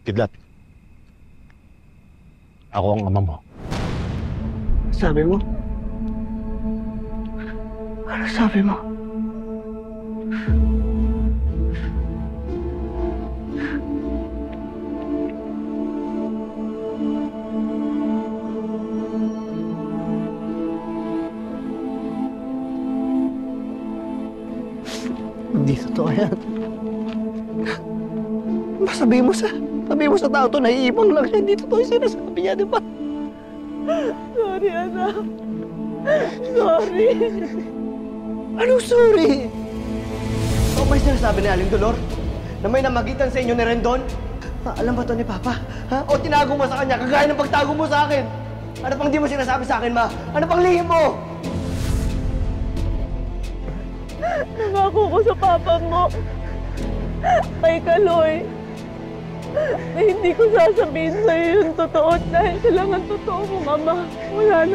Kidlat. Ako ang ama mo. Sabi mo? Ano sabi mo? Hindi totoo yan. Sabihin mo sa tao to, naiibang lang siya. Hindi totoo yung sinasabi niya, di ba? Sorry, anak. Sorry. Anong sorry? Ano ba yung sinasabi ni Aling Dolor? Na may namagitan sa inyo ni Rendon? Alam ba to ni Papa? Ha? O tinago mo sa kanya, kagaya ng pagtago mo sa akin? Ano pang di mo sinasabi sa akin, Ma? Ano pang lihim mo? Nangako ko sa papa mo, kay Kaloy, na hindi ko sasabihin sa'yo yung totoo dahil kailangan totoo mong ama. Wala na